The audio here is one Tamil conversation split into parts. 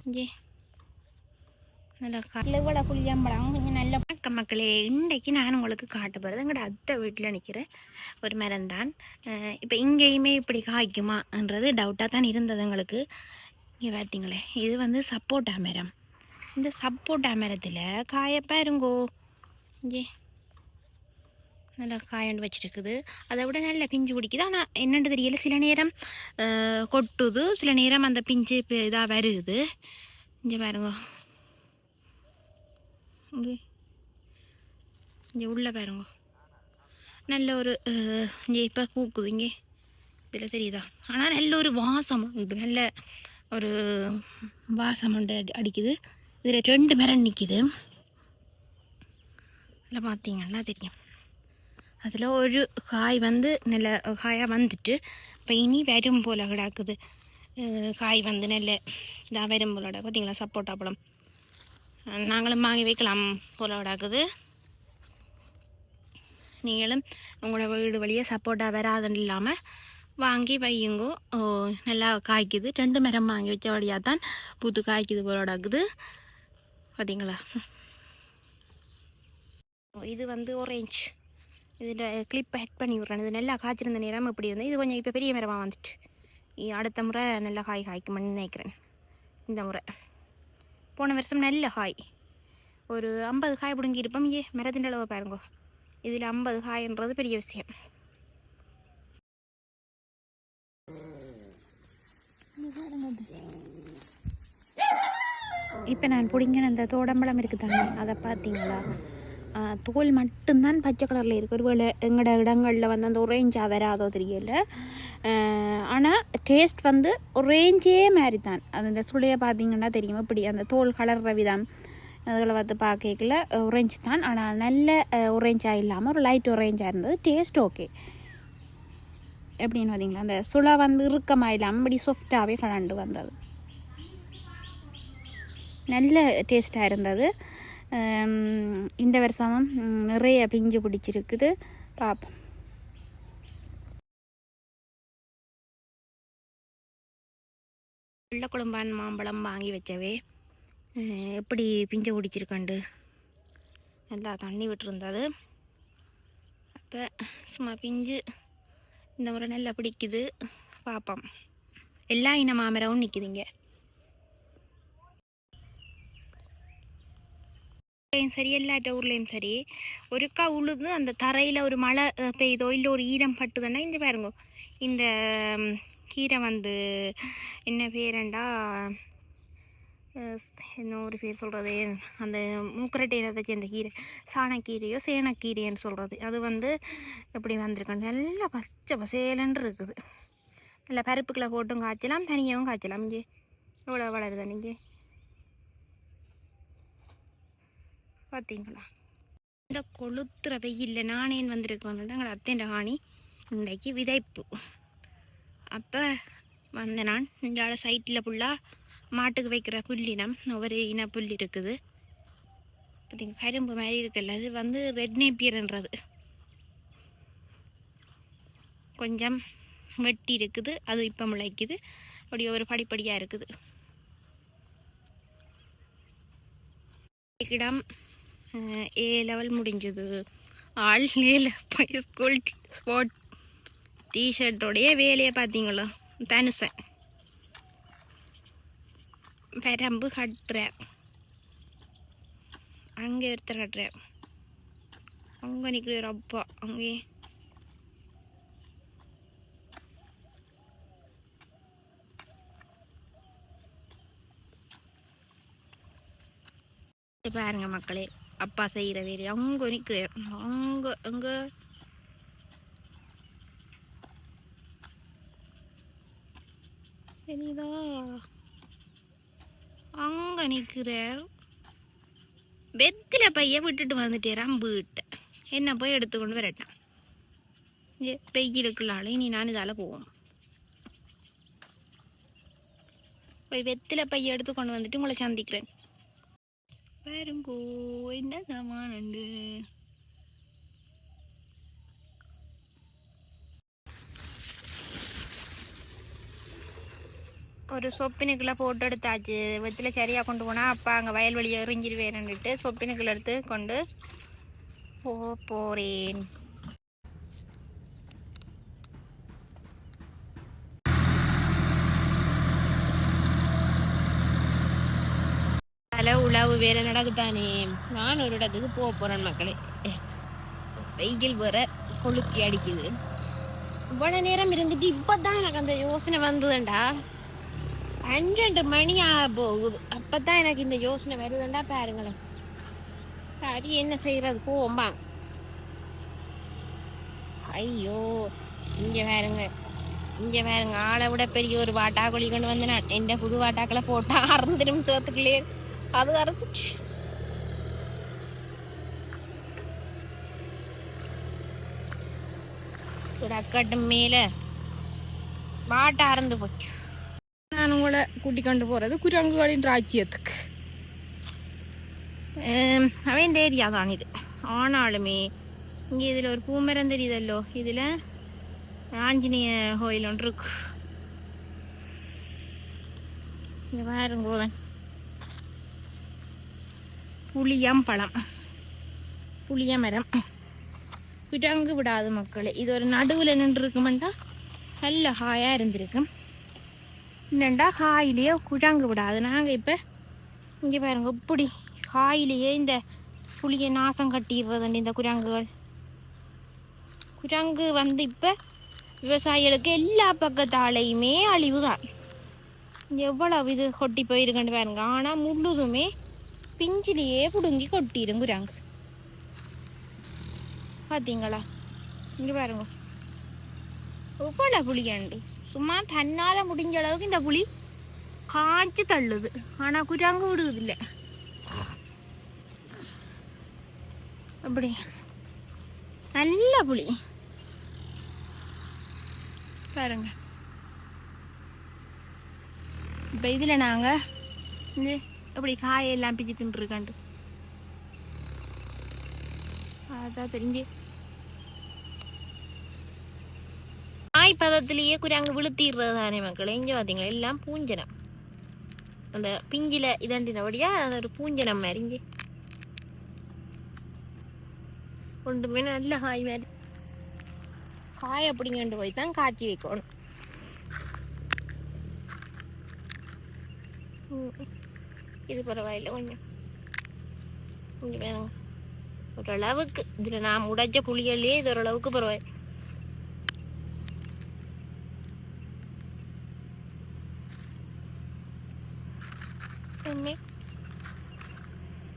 இங்கே நல்லா காட்டில் இவ்வளோ புளியம்பழம் கொஞ்சம் நல்ல வணக்கம் மக்களே. இன்றைக்கு நான் உங்களுக்கு காட்ட போகிறது எங்களோட அத்தை வீட்டில் நிற்கிற ஒரு மரம் தான். இப்போ இங்கேயுமே இப்படி காய்க்குமான்றது டவுட்டாக தான் இருந்தது எங்களுக்கு. இங்கே பார்த்தீங்களே, இது வந்து சப்போட்டா மரம். இந்த சப்போட்டா மரத்தில் காயப்பாருங்கோ இங்கே நல்லா காயண்டு வச்சுருக்குது. அதை விட நல்ல பிஞ்சு பிடிக்குது. ஆனால் என்னென்னு தெரியல, சில நேரம் கொட்டுது, சில நேரம் அந்த பிஞ்சு இதாக வருது. இங்கே பாருங்க, இங்கே இங்கே உள்ளே பாருங்க, நல்ல ஒரு இங்கே இப்போ பூக்குது. இங்கே இதில் தெரியுதா? ஆனால் நல்ல ஒரு வாசம் உண்டு, நல்ல ஒரு வாசம் உண்டு அடிக்குது. இதில் 2 மரம் நிற்கிது. இல்லை பார்த்தீங்கன்னா தெரியும். அதில் ஒரு காய் வந்து நல்ல காயாக வந்துட்டு இப்போ இனி வரும் போல் கிடக்குது. காய் வந்து நல்ல இதாக வரும் போல கிடக்கு. பார்த்தீங்களா, சப்போட்டா பழம் நாங்களும் வாங்கி வைக்கலாம் போல கிடக்குது. நீங்களும் உங்களோட வீடு வழியாக சப்போட்டா வராதுன்னு இல்லாமல் வாங்கி வையுங்கோ. நல்லா காய்க்குது. 2 மரம் வாங்கி வச்ச வழியாக தான் பூத்து காய்க்குது போல கிடக்குது. பார்த்தீங்களா, இது வந்து ஆரஞ்சு. இதில் கிளிப் ஹெட் பண்ணி விட்றேன். இது நல்லா காய்ச்சிருந்த நேரம் இப்படி வந்து இது கொஞ்சம் இப்போ பெரிய மரமாக வந்துட்டு அடுத்த முறை நல்லா காய் காய்க்குமென்னு நினைக்கிறேன். இந்த முறை போன வருஷம் நல்ல காய் ஒரு 50 காய் பிடுங்கி இருப்போம். மரத்தின் அளவு பாருங்கோ. இதில் 50 காயன்றது பெரிய விஷயம். இப்போ நான் பிடிங்கின அந்த தோடம்பழம் இருக்குது தானே, அதை பார்த்தீங்களா, தோல் மட்டும்தான் பச்சை கலரில் இருக்குது. ஒருவேளை எங்களோட இடங்களில் வந்து அந்த ஒரேஞ்சாக வராதோ தெரியல. ஆனால் டேஸ்ட் வந்து ஒரேஞ்சே மாதிரி தான். அந்த சுளையை பார்த்தீங்கன்னா தெரியும். இப்படி அந்த தோல் கலர்ற விதம் அதில் வந்து பார்க்கல ஒரேஞ்ச் தான். ஆனால் நல்ல ஒரேஞ்சாக இல்லாமல் ஒரு லைட் ஒரேஞ்சாக இருந்தது. Taste okay. எப்படின்னு பார்த்தீங்களா, அந்த சுளை வந்து இறுக்கமாக இல்லாமல் இப்படி சாஃப்டாகவே கலண்டு வந்தது. நல்ல டேஸ்ட்டாக இருந்தது. இந்த வருஷமும் நிறைய பிஞ்சு பிடிச்சிருக்குது. பார்ப்போம். வெள்ளைக்குழம்பான் மாம்பழம் வாங்கி வச்சவே எப்படி பிஞ்சு பிடிச்சிருக்கண்டு நல்லா தண்ணி விட்டுருந்தது. அப்போ சும்மா பிஞ்சு இந்த முறை நல்லா பிடிக்குது. பார்ப்போம். எல்லா இன மாமரமும் நிற்குதுங்க. சரி, எல்லாட்ட ஊர்லேயும் சரி, ஒருக்கா உழுது அந்த தரையில் ஒரு மழை பெய்தோ இல்லை ஒரு ஈரம் பட்டுதுன்னா இந்த பாருங்க, இந்த கீரை வந்து என்ன பேரண்டா, என்ன ஒரு பேர் சொல்கிறது, அந்த மூக்கரட்டையினத்தை சேர்ந்த கீரை, சாணக்கீரையோ சேனக்கீரைன்னு சொல்கிறது, அது வந்து எப்படி வந்திருக்கேன் நல்லா பச்சை பசேலன்னு இருக்குது. நல்லா பருப்புக்களை போட்டும் காய்ச்சலாம், தனியாகவும் காய்ச்சலாம். இங்கே இவ்வளோ வளருது. நீங்கள் பார்த்தீங்களா, இந்த கொளுத்துற வெயில்ல நானேன் வந்திருக்கேன். எங்கள் அத்தைன்ற காணி இன்றைக்கு விதைப்பு. அப்போ வந்த நான் இந்த சைட்டில் ஃபுல்லாக மாட்டுக்கு வைக்கிற புல்லினம் ஒவ்வொரு இன புல் இருக்குது. பார்த்தீங்க, கரும்பு மாதிரி இருக்குல்ல, அது வந்து ரெட் நேப்பியர்ன்றது. கொஞ்சம் வெட்டி இருக்குது, அது இப்போ முளைக்குது. அப்படி ஒரு படிப்படியாக இருக்குது. இடம் A லெவல் முடிஞ்சது. ஆள் ஸ்கூல் ஸ்போர்ட் டிஷர்ட்டோடைய வேலையை பார்த்தீங்களா, தனுசன் பெரம்பு கட்டுற அங்கே ஒருத்தர் கட்டுற அங்கே நிற்கிற அப்பா. அங்கே பாருங்க மக்களே, அப்பா செய்கிற வேலை அங்கே நிற்கிறார். அங்கே தெரியுதா, அங்கே நிற்கிறார். வெத்தில பைய விட்டுட்டு வந்துட்டேன் வீட்டை. என்ன போய் எடுத்துக்கொண்டு வரட்டான். பெய்யிலுக்குள்ளால இனி நான் இதால் போவோம். போய் வெத்தில பைய எடுத்துக்கொண்டு வந்துட்டு உங்களை சந்திக்கிறேன். பாருங்கோ என்ன சாமானண்டு. ஒரு சொப்பினுக்குள்ளே போட்டு எடுத்தாச்சு. வெத்தில் சரியாக கொண்டு போனால் அப்பா அங்கே வயல்வெளியை எறிஞ்சிருவேன்னுட்டு சொப்பினுக்குள்ள எடுத்து கொண்டு போகிறேன். உழவு வேலை நடக்குதானே. நான் ஒரு இடத்துக்கு போக போகிறேன் மக்களே. வெயில் வேற கொளுத்தி அடிக்குது. இவ்வளோ நேரம் இருந்துட்டு இப்போ தான் எனக்கு அந்த யோசனை வந்ததுண்டா. 12 மணி ஆக போகுது. அப்போ தான் எனக்கு இந்த யோசனை வருதுண்டா. பாருங்களேன், சரி என்ன செய்கிறது, போமா. ஐயோ, இங்கே பாருங்க ஆளை விட பெரிய ஒரு வாட்டாக்குழி கொண்டு வந்து நான் எந்த புது வாட்டாக்களை போட்டா அறந்துடும் சேர்த்துக்கலையே. அது அறுத்துச்சு. அக்கட்டு மேல வாட்டை அறந்து போச்சு. நான் உங்களை கூட்டி கொண்டு போறது குரங்குகளின் ராஜ்யத்துக்கு. அவன் ஏரியா தான் இது. ஆனாலுமே இங்கே இதில் ஒரு பூமரம் தெரியுதல்லோ, இதில் ஆஞ்சநேய கோயில் ஒன்று இருக்கு. இங்கே பாருங்க, போவேன் புளிய மரம் குரங்கு விடாது மக்களே. இது ஒரு நடுவில் நின்று இருக்குமெண்டா நல்ல காயாக இருந்திருக்கும். என்னண்டா காயிலேயே குரங்கு விடாது. நாங்கள் இப்போ இங்கே பாருங்க இப்படி காயிலேயே இந்த புளியை நாசம் கட்டிடுறதுண்டு இந்த குரங்கு வந்து இப்போ விவசாயிகளுக்கு எல்லா பக்கத்தாலையுமே அழிவுதான். எவ்வளவு இது கொட்டி போயிருக்குன்னு பாருங்க. ஆனால் முழுதுமே பிஞ்சிலேயே பிடுங்கி கொட்டிடும் குரங்கு. பார்த்தீங்களா, இங்கே பாருங்க எவ்வளோ புளியாண்டு. சும்மா தன்னால் முடிஞ்ச அளவுக்கு இந்த புளி காய்ச்சி தள்ளுது. ஆனால் குரங்கு விடுவதில்லை. அப்படி நல்ல புளி பாருங்க. இப்போ இதில் நாங்கள் இந்த அப்படி காயெல்லாம் பிச்சு தின்றுருக்காண்டு அதான் தெரிஞ்சு காய் பதத்திலேயே குரங்கு விழுத்திடுறது தானே மக்களே. இங்கே பார்த்தீங்களா எல்லாம் பூஞ்சனம். அந்த பிஞ்சில இதண்டினபடியா அது ஒரு பூஞ்சனம் மாதிரி. இங்கே ஒன்றுமே நல்ல காய் மாதிரி. காய் அப்படிங்கண்டு போய் தான் காய்ச்சி வைக்கணும். இது பரவாயில்லை, கொஞ்சம் கொஞ்சம் வேணுங்க ஓரளவுக்கு. இதில் நான் உடைச்ச புளிகள்லேயே இது ஓரளவுக்கு பரவாயில்லை.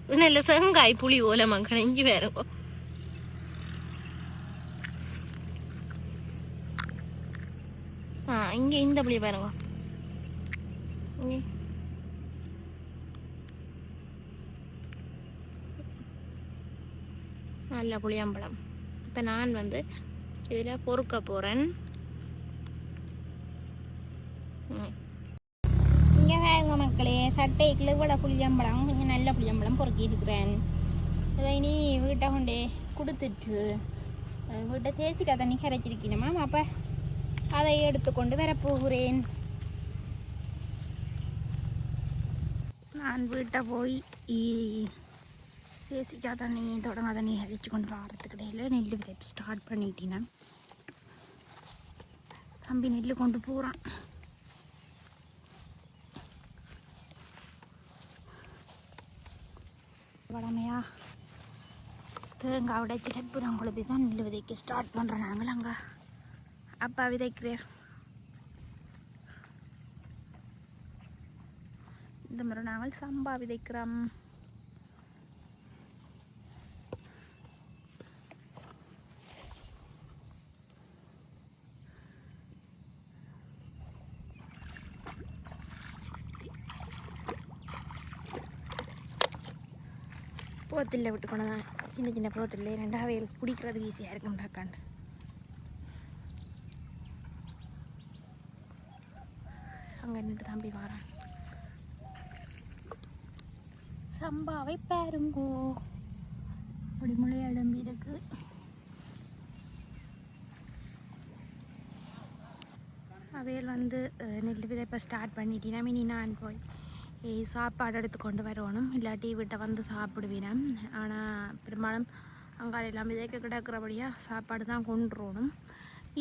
இது நல்ல செங்காய் புளி போல மக்கள். இஞ்சி வேறங்கோ இங்கே இந்த புளி பாருங்க. இங்கே நல்ல புளியம்பழம். இப்போ நான் வந்து இதில் பொறுக்க போகிறேன். இங்கே வேறுங்க மக்களே, சட்டைக்குள்ள இவ்வளோ புளியம்பழம், கொஞ்சம் நல்ல புளியம்பழம் பொறுக்கி இருக்கிறேன். இதை இனி வீட்டை கொண்டே கொடுத்துட்டு வீட்டை தேய்ச்சிக்காய் தண்ணி கரைச்சிருக்கணுமா. அப்போ அதை எடுத்துக்கொண்டு வரப்போகிறேன். நான் வீட்டை போய் தேசிக்கா தண்ணி தொடங்க தண்ணி அரைச்சி கொண்டு வரத்துக்கு இடையில நெல் விதைப்பு ஸ்டார்ட் பண்ணிட்டேன். தம்பி நெல் கொண்டு போகிறான். வடமையா தேங்காய் உடைச்சி கற்பூரம் கொளுத்தி தான் நெல் விதைக்க ஸ்டார்ட் பண்ணுறோம். நாங்கள் அங்கே அப்பா விதைக்கிறார். இந்த முறை நாங்கள் சம்பா விதைக்கிறோம். போத்தில் விட்டு கொண்டதான் சின்ன சின்ன போத்தில் ரெண்டாவது குடிக்கிறதுக்கு ஈஸியாக இருக்கும்டாக்காண்டு. அங்கே நின்று தம்பி வாரான். சம்பாவை பாருங்கோ, அப்படி முளை எழும்பி இருக்கு. அவையில் வந்து நெல் விதைப்பை ஸ்டார்ட் பண்ணிட்டீங்கன்னா இனி நான் போய் சாப்பாடு எடுத்து கொண்டு வரணும், இல்லாட்டி வீட்டை வந்து சாப்பிடுவேன். ஆனால் பெரும்பாலும் அங்காலையெல்லாம் விதைக்க கிடக்கிறபடியாக சாப்பாடு தான் கொண்டுறணும்.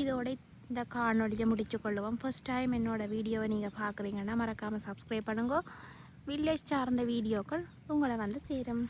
இதோட இந்த காணொலியை முடிச்சு கொள்ளுவோம். ஃபர்ஸ்ட் டைம் என்னோடய வீடியோவை நீங்கள் பார்க்குறீங்கன்னா மறக்காமல் சப்ஸ்கிரைப் பண்ணுங்க. வில்லேஜ் சார்ந்த வீடியோக்கள் உங்களை வந்து சேரும்.